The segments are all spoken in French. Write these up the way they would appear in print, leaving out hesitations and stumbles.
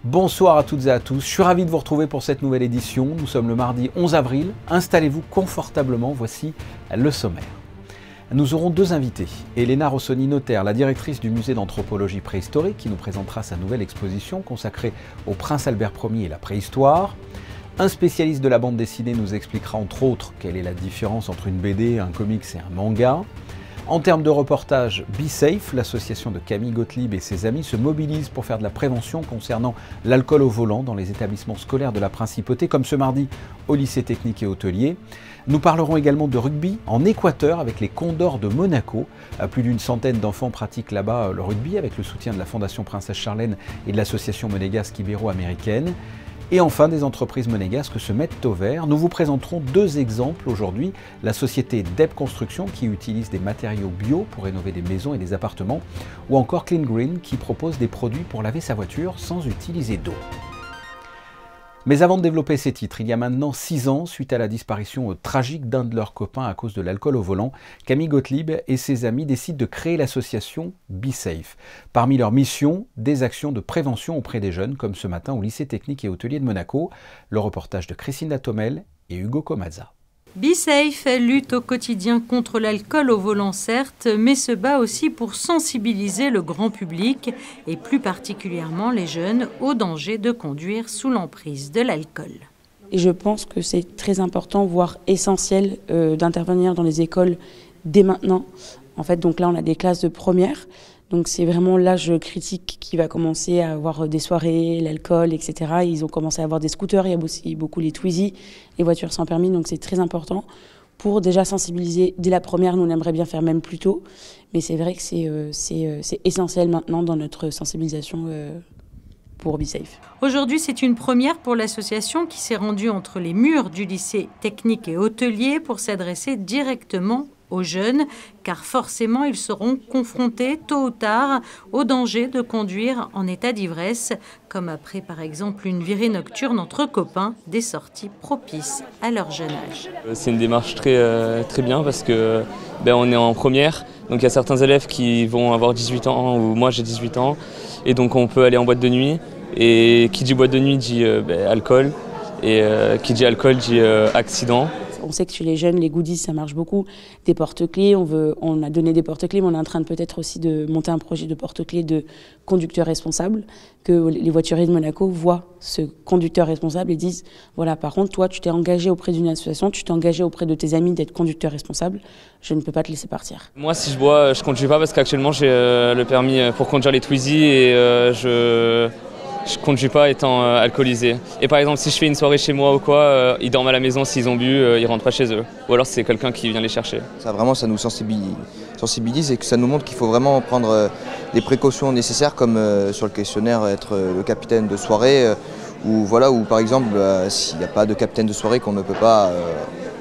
Bonsoir à toutes et à tous, je suis ravi de vous retrouver pour cette nouvelle édition. Nous sommes le mardi 11 avril, installez-vous confortablement, voici le sommaire. Nous aurons deux invités, Elena Rossoni, notaire, la directrice du musée d'anthropologie préhistorique qui nous présentera sa nouvelle exposition consacrée au prince Albert Ier et la préhistoire. Un spécialiste de la bande dessinée nous expliquera entre autres quelle est la différence entre une BD, un comics et un manga. En termes de reportage, Be Safe, l'association de Camille Gottlieb et ses amis se mobilise pour faire de la prévention concernant l'alcool au volant dans les établissements scolaires de la Principauté, comme ce mardi au lycée technique et hôtelier. Nous parlerons également de rugby en Équateur avec les Condors de Monaco. Plus d'une centaine d'enfants pratiquent là-bas le rugby avec le soutien de la Fondation Princesse Charlène et de l'association monégasque ibéro-américaine. Et enfin, des entreprises monégasques se mettent au vert. Nous vous présenterons deux exemples aujourd'hui. La société Deb Construction qui utilise des matériaux bio pour rénover des maisons et des appartements, ou encore Clean Green qui propose des produits pour laver sa voiture sans utiliser d'eau. Mais avant de développer ces titres, il y a maintenant 6 ans, suite à la disparition tragique d'un de leurs copains à cause de l'alcool au volant, Camille Gottlieb et ses amis décident de créer l'association Be Safe. Parmi leurs missions, des actions de prévention auprès des jeunes, comme ce matin au lycée technique et hôtelier de Monaco. Le reportage de Christine Latomel et Hugo Comazza. Be Safe lutte au quotidien contre l'alcool au volant certes, mais se bat aussi pour sensibiliser le grand public et plus particulièrement les jeunes au danger de conduire sous l'emprise de l'alcool. Et je pense que c'est très important, voire essentiel, d'intervenir dans les écoles dès maintenant. En fait, donc là, on a des classes de première. Donc c'est vraiment l'âge critique qui va commencer à avoir des soirées, l'alcool, etc. Ils ont commencé à avoir des scooters, il y a aussi beaucoup les Twizy, les voitures sans permis, donc c'est très important pour déjà sensibiliser dès la première. Nous, on aimerait bien faire même plus tôt, mais c'est vrai que c'est essentiel maintenant dans notre sensibilisation pour Be Safe. Aujourd'hui, c'est une première pour l'association qui s'est rendue entre les murs du lycée technique et hôtelier pour s'adresser directement aux jeunes, car forcément ils seront confrontés tôt ou tard au danger de conduire en état d'ivresse, comme après par exemple une virée nocturne entre copains, des sorties propices à leur jeune âge. C'est une démarche très bien parce que on est en première, donc il y a certains élèves qui vont avoir 18 ans, ou moi j'ai 18 ans, et donc on peut aller en boîte de nuit, et qui dit boîte de nuit dit alcool, et qui dit alcool dit accident. On sait que chez les jeunes, les goodies, ça marche beaucoup. Des porte-clés, on a donné des porte-clés, mais on est en train de peut-être aussi de monter un projet de porte-clés de conducteur responsable, que les voituriers de Monaco voient ce conducteur responsable et disent, voilà, par contre, toi, tu t'es engagé auprès d'une association, tu t'es engagé auprès de tes amis d'être conducteur responsable, je ne peux pas te laisser partir. Moi, si je bois, je ne conduis pas parce qu'actuellement, j'ai le permis pour conduire les Twizy et je ne conduis pas étant alcoolisé. Et par exemple, si je fais une soirée chez moi ou quoi, ils dorment à la maison, s'ils ont bu, ils rentrent pas chez eux. Ou alors c'est quelqu'un qui vient les chercher. Ça nous sensibilise et que ça nous montre qu'il faut vraiment prendre les précautions nécessaires, comme sur le questionnaire, être le capitaine de soirée, ou par exemple, s'il n'y a pas de capitaine de soirée, qu'on ne peut pas,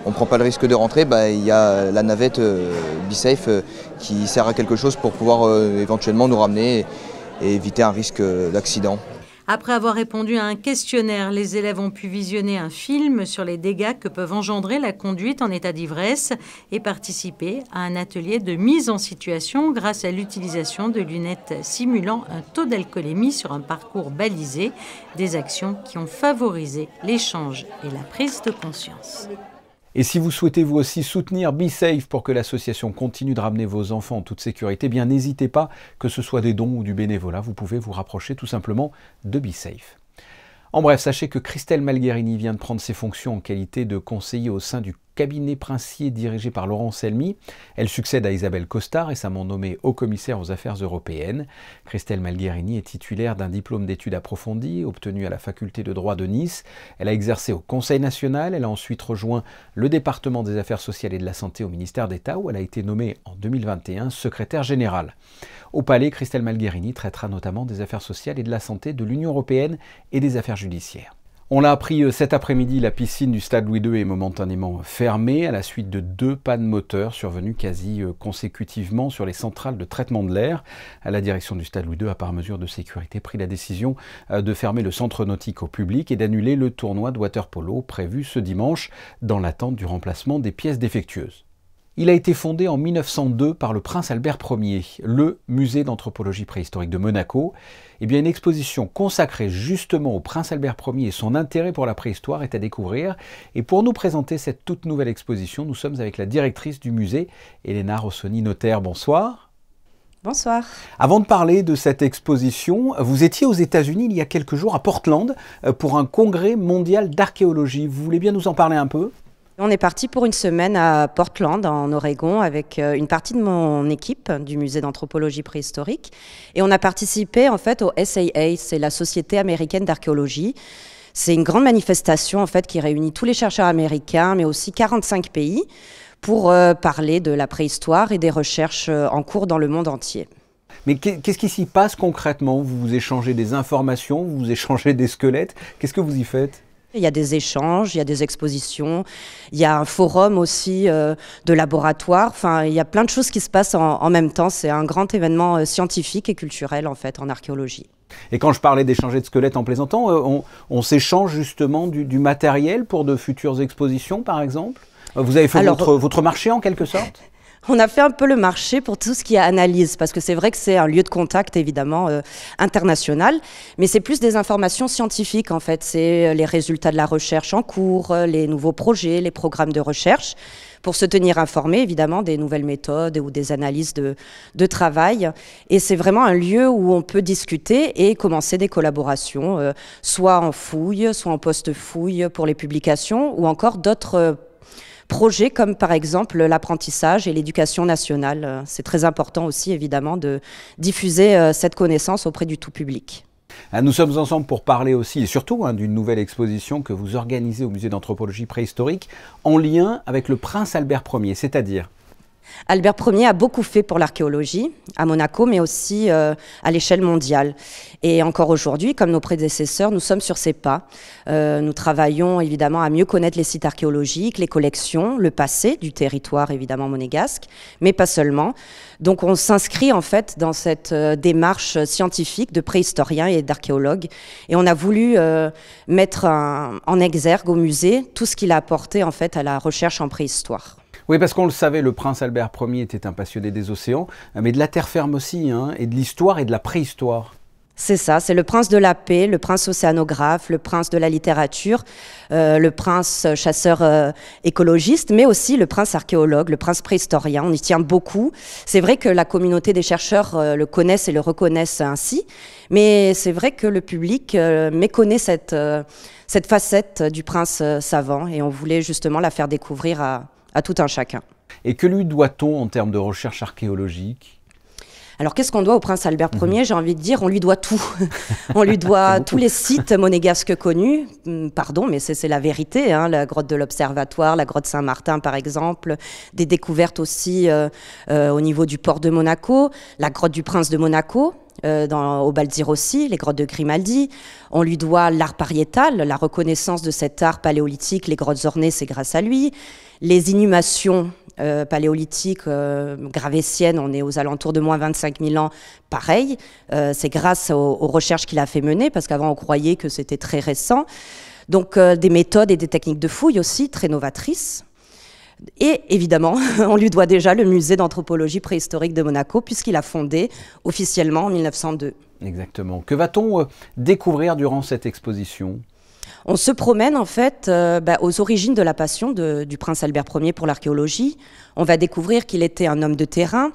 on ne prend pas le risque de rentrer, il y a la navette Be Safe qui sert à quelque chose pour pouvoir éventuellement nous ramener et éviter un risque d'accident. Après avoir répondu à un questionnaire, les élèves ont pu visionner un film sur les dégâts que peuvent engendrer la conduite en état d'ivresse et participer à un atelier de mise en situation grâce à l'utilisation de lunettes simulant un taux d'alcoolémie sur un parcours balisé, des actions qui ont favorisé l'échange et la prise de conscience. Et si vous souhaitez vous aussi soutenir Be Safe pour que l'association continue de ramener vos enfants en toute sécurité, bien n'hésitez pas, que ce soit des dons ou du bénévolat, vous pouvez vous rapprocher tout simplement de Be Safe. En bref, sachez que Christelle Malgherini vient de prendre ses fonctions en qualité de conseiller au sein du cabinet princier dirigé par Laurent Selmy. Elle succède à Isabelle Costa, récemment nommée haut-commissaire aux affaires européennes. Christelle Malgherini est titulaire d'un diplôme d'études approfondies obtenu à la faculté de droit de Nice. Elle a exercé au Conseil national, elle a ensuite rejoint le département des affaires sociales et de la santé au ministère d'État où elle a été nommée en 2021 secrétaire générale. Au Palais, Christelle Malgherini traitera notamment des affaires sociales et de la santé de l'Union européenne et des affaires judiciaires. On l'a appris cet après-midi, la piscine du Stade Louis II est momentanément fermée à la suite de 2 pannes moteurs survenues quasi consécutivement sur les centrales de traitement de l'air. La direction du Stade Louis II a par mesure de sécurité pris la décision de fermer le centre nautique au public et d'annuler le tournoi de water-polo prévu ce dimanche dans l'attente du remplacement des pièces défectueuses. Il a été fondé en 1902 par le prince Albert Ier, le musée d'anthropologie préhistorique de Monaco. Eh bien, une exposition consacrée justement au prince Albert Ier et son intérêt pour la préhistoire est à découvrir. Et pour nous présenter cette toute nouvelle exposition, nous sommes avec la directrice du musée, Elena Rossoni-Notaire. Bonsoir. Bonsoir. Avant de parler de cette exposition, vous étiez aux États-Unis il y a quelques jours à Portland pour un congrès mondial d'archéologie. Vous voulez bien nous en parler un peu ? On est parti pour une semaine à Portland, en Oregon, avec une partie de mon équipe du musée d'anthropologie préhistorique. Et on a participé en fait au SAA, c'est la Société américaine d'archéologie. C'est une grande manifestation en fait qui réunit tous les chercheurs américains, mais aussi 45 pays, pour parler de la préhistoire et des recherches en cours dans le monde entier. Mais qu'est-ce qui s'y passe concrètement? Vous échangez des informations, vous échangez des squelettes. Qu'est-ce que vous y faites? Il y a des échanges, il y a des expositions, il y a un forum aussi de laboratoire. Enfin, il y a plein de choses qui se passent en même temps. C'est un grand événement scientifique et culturel en fait en archéologie. Et quand je parlais d'échanger de squelettes en plaisantant, on s'échange justement du matériel pour de futures expositions par exemple? Vous avez fait votre marché en quelque sorte? On a fait un peu le marché pour tout ce qui est analyse, parce que c'est vrai que c'est un lieu de contact évidemment international, mais c'est plus des informations scientifiques en fait. C'est les résultats de la recherche en cours, les nouveaux projets, les programmes de recherche, pour se tenir informé évidemment des nouvelles méthodes ou des analyses de travail. Et c'est vraiment un lieu où on peut discuter et commencer des collaborations, soit en fouille, soit en post-fouille pour les publications, ou encore d'autres projets comme par exemple l'apprentissage et l'éducation nationale. C'est très important aussi évidemment de diffuser cette connaissance auprès du tout public. Nous sommes ensemble pour parler aussi et surtout d'une nouvelle exposition que vous organisez au musée d'anthropologie préhistorique en lien avec le prince Albert Ier, c'est-à-dire? Albert Ier a beaucoup fait pour l'archéologie à Monaco, mais aussi à l'échelle mondiale. Et encore aujourd'hui, comme nos prédécesseurs, nous sommes sur ses pas. Nous travaillons évidemment à mieux connaître les sites archéologiques, les collections, le passé du territoire évidemment monégasque, mais pas seulement. Donc on s'inscrit en fait dans cette démarche scientifique de préhistoriens et d'archéologues. Et on a voulu mettre en exergue au musée tout ce qu'il a apporté en fait à la recherche en préhistoire. Oui, parce qu'on le savait, le prince Albert Ier était un passionné des océans, mais de la terre ferme aussi, et de l'histoire et de la préhistoire. C'est ça, c'est le prince de la paix, le prince océanographe, le prince de la littérature, le prince chasseur écologiste, mais aussi le prince archéologue, le prince préhistorien. On y tient beaucoup. C'est vrai que la communauté des chercheurs le connaissent et le reconnaissent ainsi, mais c'est vrai que le public méconnaît cette facette du prince savant, et on voulait justement la faire découvrir à tout un chacun. Et que lui doit-on en termes de recherche archéologique ? Alors, qu'est-ce qu'on doit au prince Albert Ier? J'ai envie de dire, on lui doit tout. On lui doit tous les sites monégasques connus. Pardon, mais c'est la vérité. La grotte de l'Observatoire, la grotte Saint-Martin, par exemple. Des découvertes aussi au niveau du port de Monaco. La grotte du prince de Monaco, au Balzir aussi, les grottes de Grimaldi. On lui doit l'art pariétal, la reconnaissance de cet art paléolithique. Les grottes ornées, c'est grâce à lui. Les inhumations paléolithiques gravétiennes, on est aux alentours de moins 25 000 ans, pareil. C'est grâce aux recherches qu'il a fait mener, parce qu'avant on croyait que c'était très récent. Donc des méthodes et des techniques de fouille aussi, très novatrices. Et évidemment, on lui doit déjà le musée d'anthropologie préhistorique de Monaco, puisqu'il a fondé officiellement en 1902. Exactement. Que va-t-on découvrir durant cette exposition ? On se promène en fait aux origines de la passion du prince Albert Ier pour l'archéologie. On va découvrir qu'il était un homme de terrain,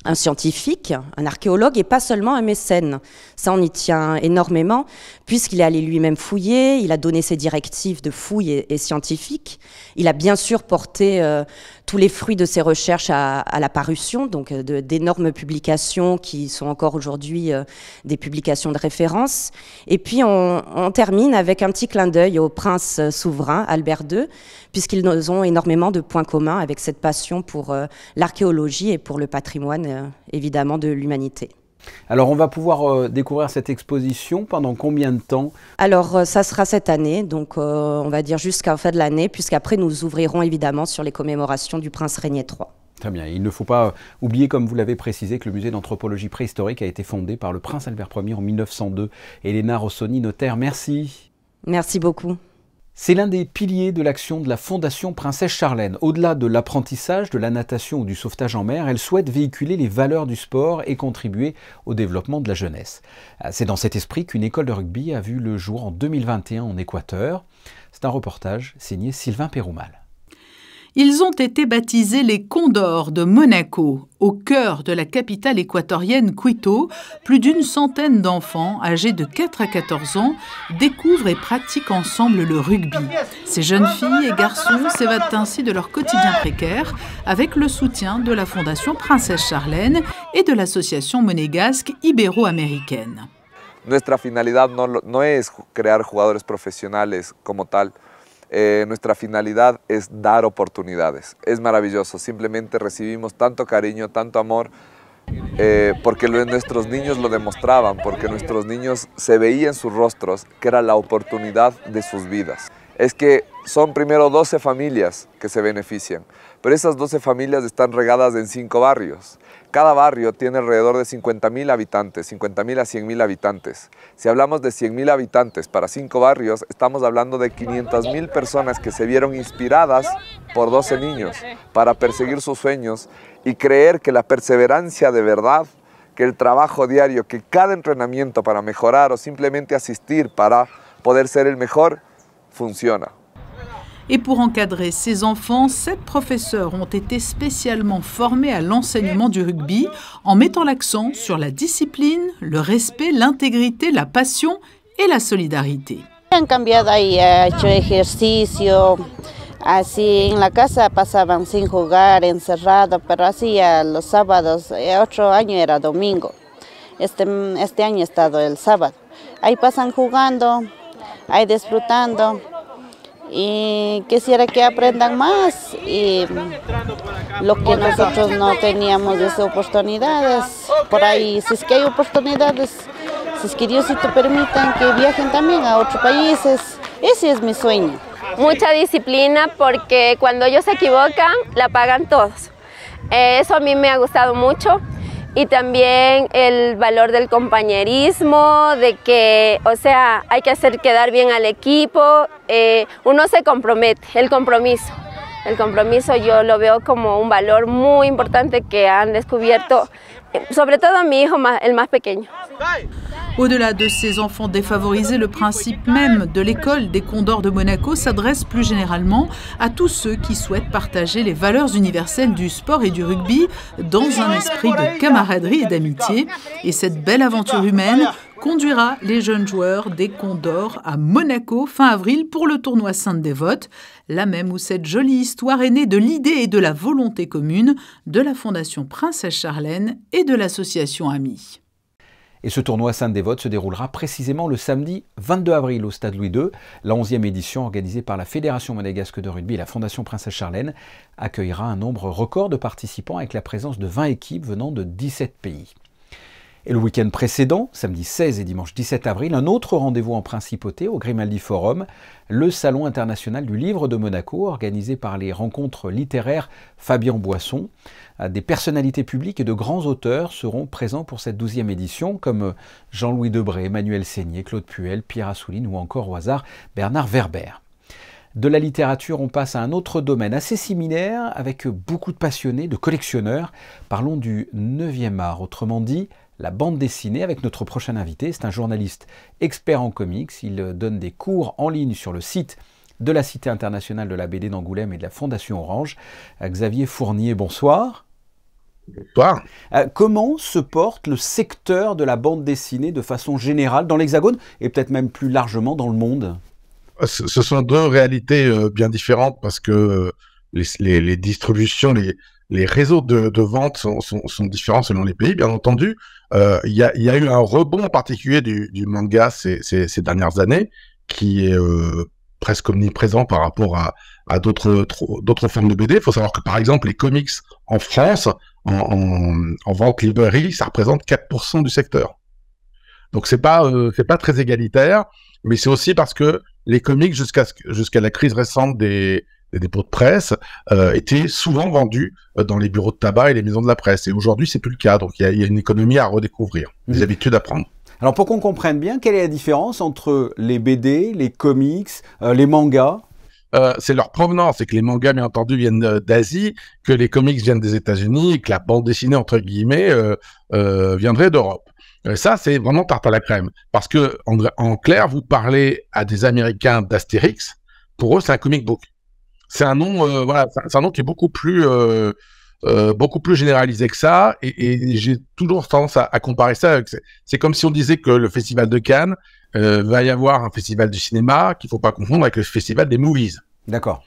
un scientifique, un archéologue et pas seulement un mécène. Ça, on y tient énormément, puisqu'il est allé lui-même fouiller, il a donné ses directives de fouille et scientifiques. Il a bien sûr porté tous les fruits de ses recherches à la parution, donc d'énormes publications qui sont encore aujourd'hui des publications de référence. Et puis on termine avec un petit clin d'œil au prince souverain Albert II, puisqu'ils ont énormément de points communs avec cette passion pour l'archéologie et pour le patrimoine évidemment de l'humanité. Alors on va pouvoir découvrir cette exposition pendant combien de temps? Alors ça sera cette année, donc on va dire jusqu'à la fin de l'année, puisqu'après nous ouvrirons évidemment sur les commémorations du prince Régnier III. Très bien, il ne faut pas oublier, comme vous l'avez précisé, que le musée d'anthropologie préhistorique a été fondé par le prince Albert Ier en 1902. Elena Rossoni-Notaire, merci. Merci beaucoup. C'est l'un des piliers de l'action de la Fondation Princesse Charlène. Au-delà de l'apprentissage, de la natation ou du sauvetage en mer, elle souhaite véhiculer les valeurs du sport et contribuer au développement de la jeunesse. C'est dans cet esprit qu'une école de rugby a vu le jour en 2021 en Équateur. C'est un reportage signé Sylvain Péroumal. Ils ont été baptisés les Condors de Monaco. Au cœur de la capitale équatorienne Quito, plus d'une centaine d'enfants âgés de 4 à 14 ans découvrent et pratiquent ensemble le rugby. Ces jeunes filles et garçons s'évadent ainsi de leur quotidien précaire avec le soutien de la Fondation Princesse Charlène et de l'association monégasque ibéro-américaine. Nuestra finalidad no es crear jugadores profesionales como tal. Nuestra finalidad es dar oportunidades. Es maravilloso, simplemente recibimos tanto cariño, tanto amor, porque nuestros niños lo demostraban, porque nuestros niños se veía en sus rostros que era la oportunidad de sus vidas. Es que son primero 12 familias que se benefician, pero esas 12 familias están regadas en 5 barrios. Cada barrio tiene alrededor de 50.000 habitantes, 50.000 a 100.000 habitantes. Si hablamos de 100.000 habitantes para 5 barrios, estamos hablando de 500.000 personas que se vieron inspiradas por 12 niños para perseguir sus sueños y creer que la perseverancia de verdad, que el trabajo diario, que cada entrenamiento para mejorar o simplemente asistir para poder ser el mejor, funciona. Et pour encadrer ces enfants, 7 professeurs ont été spécialement formés à l'enseignement du rugby en mettant l'accent sur la discipline, le respect, l'intégrité, la passion et la solidarité. Han cambiado y hecho ejercicio, así en la casa pasaban sin jugar, encerrado, pero así a los sábados, otro año era domingo, este año ha estado el sábado. Ahí pasan jugando, ahí disfrutando. Y quisiera que aprendan más y lo que nosotros no teníamos esas oportunidades, por ahí si es que hay oportunidades, si es que Diosito permitan que viajen también a otros países, ese es mi sueño. Mucha disciplina porque cuando ellos se equivocan la pagan todos, eso a mí me ha gustado mucho. Y también el valor del compañerismo, de que, o sea, hay que hacer quedar bien al equipo, uno se compromete, el compromiso yo lo veo como un valor muy importante que han descubierto, sobre todo mi hijo, el más pequeño. Au-delà de ces enfants défavorisés, le principe même de l'école des Condors de Monaco s'adresse plus généralement à tous ceux qui souhaitent partager les valeurs universelles du sport et du rugby dans un esprit de camaraderie et d'amitié. Et cette belle aventure humaine conduira les jeunes joueurs des Condors à Monaco fin avril pour le tournoi Sainte-Dévote, là même où cette jolie histoire est née de l'idée et de la volonté commune de la Fondation Princesse Charlène et de l'association Amis. Et ce tournoi Sainte-Dévote se déroulera précisément le samedi 22 avril au Stade Louis II. La 11e édition, organisée par la Fédération monégasque de rugby et la Fondation Princesse Charlène, accueillera un nombre record de participants avec la présence de 20 équipes venant de 17 pays. Et le week-end précédent, samedi 16 et dimanche 17 avril, un autre rendez-vous en principauté au Grimaldi Forum, le Salon international du livre de Monaco, organisé par les rencontres littéraires Fabien Boisson. Des personnalités publiques et de grands auteurs seront présents pour cette 12e édition, comme Jean-Louis Debré, Emmanuel Seigné, Claude Puel, Pierre Assouline ou encore au hasard Bernard Werber. De la littérature, on passe à un autre domaine assez similaire, avec beaucoup de passionnés, de collectionneurs. Parlons du 9e art, autrement dit, la bande dessinée, avec notre prochain invité. C'est un journaliste expert en comics. Il donne des cours en ligne sur le site de la Cité internationale de la BD d'Angoulême et de la Fondation Orange. Xavier Fournier, bonsoir. Bonsoir. Comment se porte le secteur de la bande dessinée de façon générale dans l'Hexagone et peut-être même plus largement dans le monde? Ce sont deux réalités bien différentes parce que les distributions, les réseaux de vente sont différents selon les pays, bien entendu. Il y a eu un rebond en particulier du manga ces dernières années qui est presque omniprésent par rapport à d'autres formes de BD. Il faut savoir que, par exemple, les comics en France, en vente librairie, ça représente 4% du secteur. Donc, c'est pas très égalitaire, mais c'est aussi parce que les comics, jusqu'à la crise récente des dépôts de presse, étaient souvent vendus dans les bureaux de tabac et les maisons de la presse. Et aujourd'hui, c'est plus le cas. Donc, il y a une économie à redécouvrir, des habitudes à prendre. Alors pour qu'on comprenne bien, quelle est la différence entre les BD, les comics, les mangas? C'est leur provenance, c'est que les mangas, bien entendu, viennent d'Asie, que les comics viennent des États-Unis, et que la bande dessinée, entre guillemets, viendrait d'Europe. Ça, c'est vraiment tarte à la crème. Parce que, en clair, vous parlez à des Américains d'Astérix, pour eux, c'est un comic book. C'est un nom, voilà, c'est un nom qui est beaucoup plus généralisé que ça, et j'ai toujours tendance à comparer ça avec... C'est comme si on disait que le festival de Cannes va y avoir un festival du cinéma qu'il faut pas confondre avec le festival des movies. D'accord.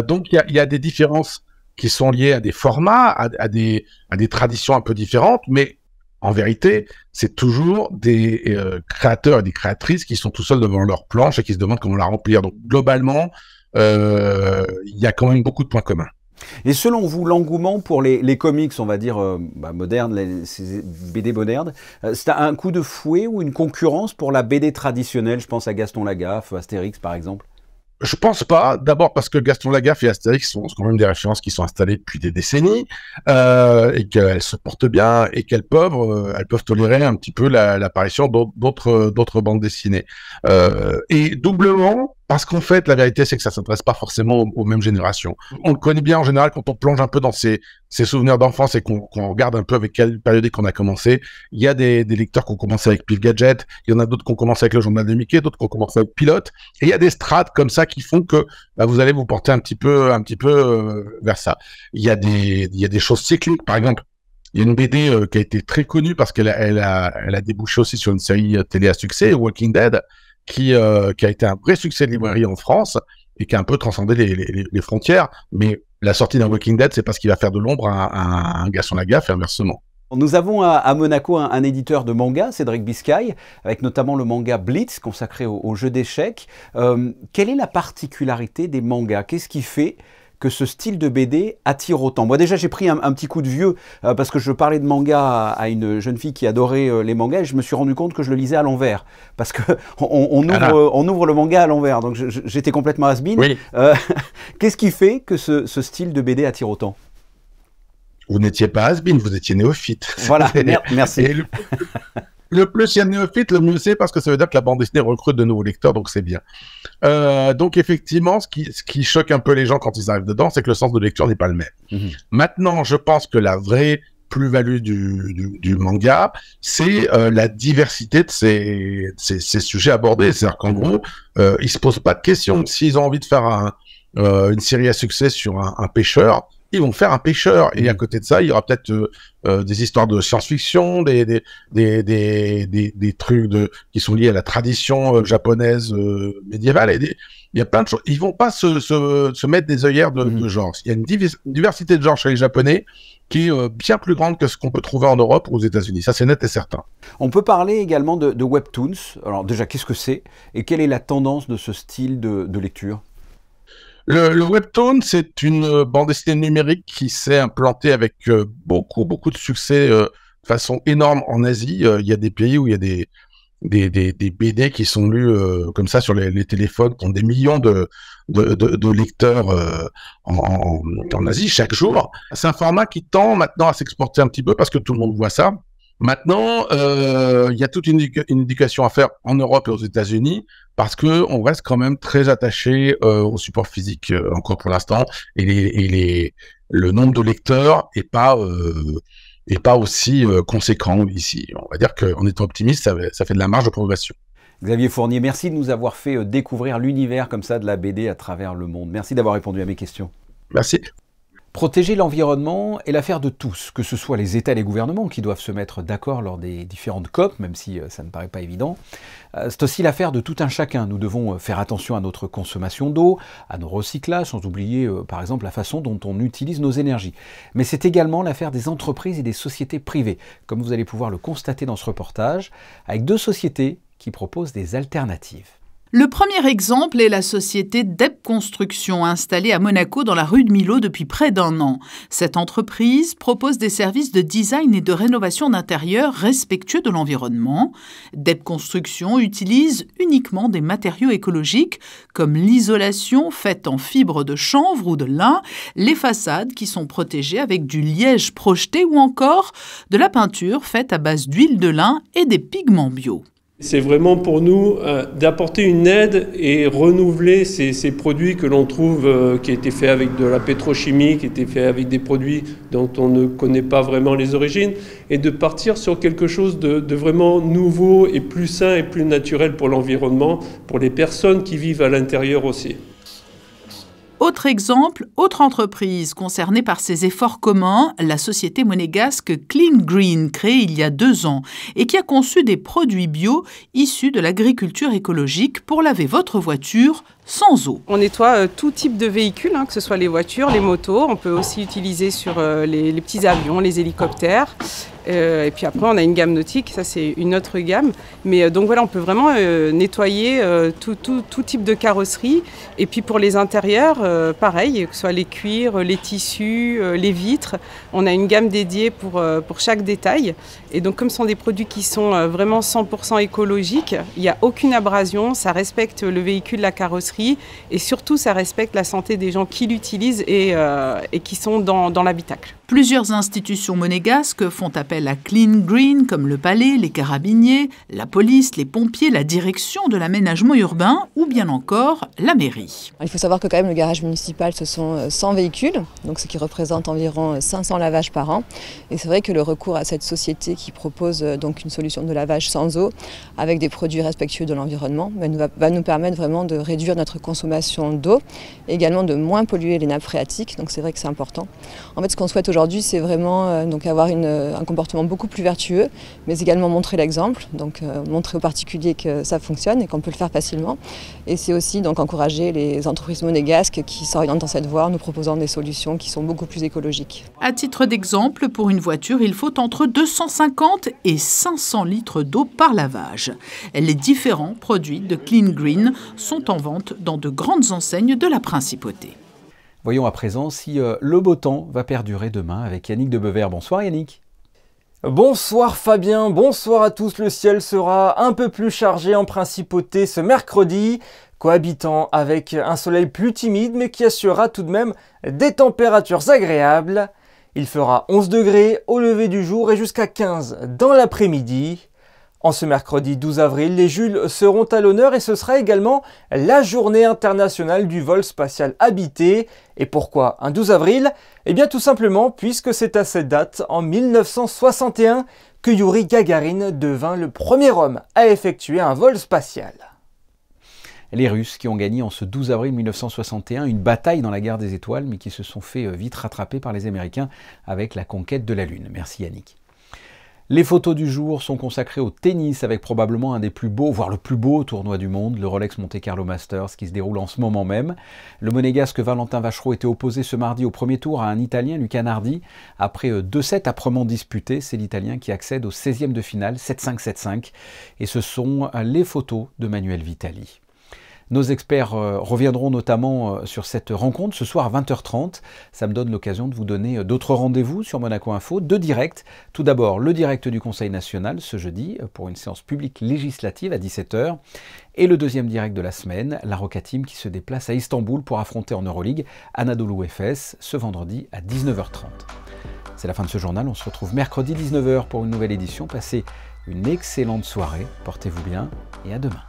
Donc il y a des différences qui sont liées à des formats, à des traditions un peu différentes, mais en vérité, c'est toujours des créateurs et des créatrices qui sont tout seuls devant leur planche et qui se demandent comment la remplir. Donc globalement, il y a quand même beaucoup de points communs. Et selon vous, l'engouement pour les comics, on va dire modernes, ces BD modernes, c'est un coup de fouet ou une concurrence pour la BD traditionnelle? Je pense à Gaston Lagaffe, Astérix par exemple. Je pense pas. D'abord parce que Gaston Lagaffe et Astérix sont quand même des références qui sont installées depuis des décennies et qu'elles se portent bien et qu'elles peuvent tolérer un petit peu l'apparition d'autres bandes dessinées. Et doublement parce qu'en fait, la vérité, c'est que ça s'adresse pas forcément aux mêmes générations. On le connaît bien en général quand on plonge un peu dans ses souvenirs d'enfance et qu'on regarde un peu avec quelle période qu'on a commencé. Il y a des lecteurs qui ont commencé avec Pif Gadget, il y en a d'autres qui ont commencé avec le journal de Mickey, d'autres qui ont commencé avec Pilote. Et il y a des strates comme ça qui font que vous allez vous porter un petit peu vers ça. Il y a des choses cycliques, par exemple. Il y a une BD qui a été très connue parce qu'elle a débouché aussi sur une série télé à succès, Walking Dead, qui a été un vrai succès de librairie en France et qui a un peu transcendé les frontières. Mais la sortie d'un Walking Dead, c'est parce qu'il va faire de l'ombre à un Gaston Lagaffe et inversement. Nous avons à Monaco un éditeur de manga, Cédric Biscay, avec notamment le manga Blitz, consacré au jeu d'échecs. Quelle est la particularité des mangas? Qu'est-ce qui fait que ce style de BD attire autant? Moi déjà j'ai pris un petit coup de vieux parce que je parlais de manga à une jeune fille qui adorait les mangas et je me suis rendu compte que je le lisais à l'envers parce que on ouvre le manga à l'envers, donc j'étais complètement has-been. Oui. Qu'est-ce qui fait que ce style de BD attire autant? Vous n'étiez pas has-been, vous étiez néophyte. Voilà, merci. Le plus il y a de néophytes, le mieux c'est, parce que ça veut dire que la bande dessinée recrute de nouveaux lecteurs, donc c'est bien. Donc effectivement, ce qui choque un peu les gens quand ils arrivent dedans, c'est que le sens de lecture n'est pas le même. Maintenant, je pense que la vraie plus-value du manga, c'est la diversité de ces sujets abordés. C'est-à-dire qu'en gros, ils se posent pas de questions. S'ils ont envie de faire une série à succès sur un pêcheur, ils vont faire un pêcheur. Et à côté de ça, il y aura peut-être des histoires de science-fiction, des trucs qui sont liés à la tradition japonaise médiévale. Il y a plein de choses. Ils vont pas se mettre des œillères de genre. Il y a une diversité de genres chez les Japonais qui est bien plus grande que ce qu'on peut trouver en Europe ou aux États-Unis. Ça, c'est net et certain. On peut parler également de webtoons. Alors déjà, qu'est-ce que c'est? Et quelle est la tendance de ce style de lecture? Le webtoon, c'est une bande dessinée numérique qui s'est implantée avec beaucoup de succès de façon énorme en Asie. Il y a des pays où il y a des BD qui sont lus comme ça sur les téléphones, qui ont des millions de lecteurs en Asie chaque jour. C'est un format qui tend maintenant à s'exporter un petit peu parce que tout le monde voit ça. Maintenant, il y a toute une éducation à faire en Europe et aux États-Unis parce que on reste quand même très attaché au support physique encore pour l'instant et le nombre de lecteurs est pas aussi conséquent ici. On va dire qu'en étant optimiste, ça fait de la marge de progression. Xavier Fournier, merci de nous avoir fait découvrir l'univers comme ça de la BD à travers le monde. Merci d'avoir répondu à mes questions. Merci. Protéger l'environnement est l'affaire de tous, que ce soit les États et les gouvernements qui doivent se mettre d'accord lors des différentes COP, même si ça ne paraît pas évident. C'est aussi l'affaire de tout un chacun. Nous devons faire attention à notre consommation d'eau, à nos recyclages, sans oublier par exemple la façon dont on utilise nos énergies. Mais c'est également l'affaire des entreprises et des sociétés privées, comme vous allez pouvoir le constater dans ce reportage, avec deux sociétés qui proposent des alternatives. Le premier exemple est la société Deb Construction, installée à Monaco dans la rue de Millau depuis près d'1 an. Cette entreprise propose des services de design et de rénovation d'intérieur respectueux de l'environnement. Deb Construction utilise uniquement des matériaux écologiques comme l'isolation faite en fibres de chanvre ou de lin, les façades qui sont protégées avec du liège projeté ou encore de la peinture faite à base d'huile de lin et des pigments bio. C'est vraiment pour nous d'apporter une aide et renouveler ces produits que l'on trouve qui étaient faits avec de la pétrochimie, qui étaient faits avec des produits dont on ne connaît pas vraiment les origines, et de partir sur quelque chose de vraiment nouveau et plus sain et plus naturel pour l'environnement, pour les personnes qui vivent à l'intérieur aussi. Autre exemple, autre entreprise concernée par ces efforts communs, la société monégasque Clean Green, créée il y a 2 ans et qui a conçu des produits bio issus de l'agriculture écologique pour laver votre voiture sans eau. On nettoie tout type de véhicules, que ce soit les voitures, les motos. On peut aussi utiliser sur les petits avions, les hélicoptères. Et puis après, on a une gamme nautique, ça c'est une autre gamme. Mais donc voilà, on peut vraiment nettoyer tout type de carrosserie. Et puis pour les intérieurs, pareil, que ce soit les cuirs, les tissus, les vitres. On a une gamme dédiée pour chaque détail. Et donc comme ce sont des produits qui sont vraiment 100% écologiques, il n'y a aucune abrasion, ça respecte le véhicule, la carrosserie. Et surtout, ça respecte la santé des gens qui l'utilisent et qui sont dans l'habitacle. Plusieurs institutions monégasques font appel à Clean Green, comme le Palais, les Carabiniers, la police, les pompiers, la direction de l'aménagement urbain ou bien encore la mairie. Il faut savoir que quand même le garage municipal, ce sont 100 véhicules, donc ce qui représente environ 500 lavages par an. Et c'est vrai que le recours à cette société qui propose donc une solution de lavage sans eau, avec des produits respectueux de l'environnement, va nous permettre vraiment de réduire notre consommation d'eau, et également de moins polluer les nappes phréatiques, donc c'est vrai que c'est important. En fait, ce qu'on souhaite aujourd'hui, c'est vraiment donc avoir un comportement beaucoup plus vertueux, mais également montrer l'exemple, donc montrer aux particuliers que ça fonctionne et qu'on peut le faire facilement. Et c'est aussi donc encourager les entreprises monégasques qui s'orientent dans cette voie en nous proposant des solutions qui sont beaucoup plus écologiques. À titre d'exemple, pour une voiture, il faut entre 250 et 500 litres d'eau par lavage. Les différents produits de Clean Green sont en vente dans de grandes enseignes de la principauté. Voyons à présent si le beau temps va perdurer demain avec Yannick de Beuvert. Bonsoir Yannick. Bonsoir Fabien, bonsoir à tous. Le ciel sera un peu plus chargé en principauté ce mercredi, cohabitant avec un soleil plus timide mais qui assurera tout de même des températures agréables. Il fera 11 degrés au lever du jour et jusqu'à 15 dans l'après-midi. En ce mercredi 12 avril, les Jules seront à l'honneur et ce sera également la journée internationale du vol spatial habité. Et pourquoi un 12 avril? Eh bien tout simplement puisque c'est à cette date, en 1961, que Youri Gagarin devint le premier homme à effectuer un vol spatial. Les Russes qui ont gagné en ce 12 avril 1961 une bataille dans la guerre des étoiles, mais qui se sont fait vite rattraper par les Américains avec la conquête de la Lune. Merci Yannick. Les photos du jour sont consacrées au tennis avec probablement un des plus beaux, voire le plus beau tournoi du monde, le Rolex Monte Carlo Masters qui se déroule en ce moment même. Le monégasque Valentin Vachereau était opposé ce mardi au premier tour à un Italien, Luca Nardi. Après 2 sets âprement disputés, c'est l'Italien qui accède au 16e de finale, 7-5, 7-5. Et ce sont les photos de Manuel Vitali. Nos experts reviendront notamment sur cette rencontre ce soir à 20h30. Ça me donne l'occasion de vous donner d'autres rendez-vous sur Monaco Info, 2 directs. Tout d'abord, le direct du Conseil national ce jeudi pour une séance publique législative à 17h. Et le deuxième direct de la semaine, la Roca Team qui se déplace à Istanbul pour affronter en Euroleague Anadolu Efes ce vendredi à 19h30. C'est la fin de ce journal. On se retrouve mercredi 19h pour une nouvelle édition. Passez une excellente soirée. Portez-vous bien et à demain.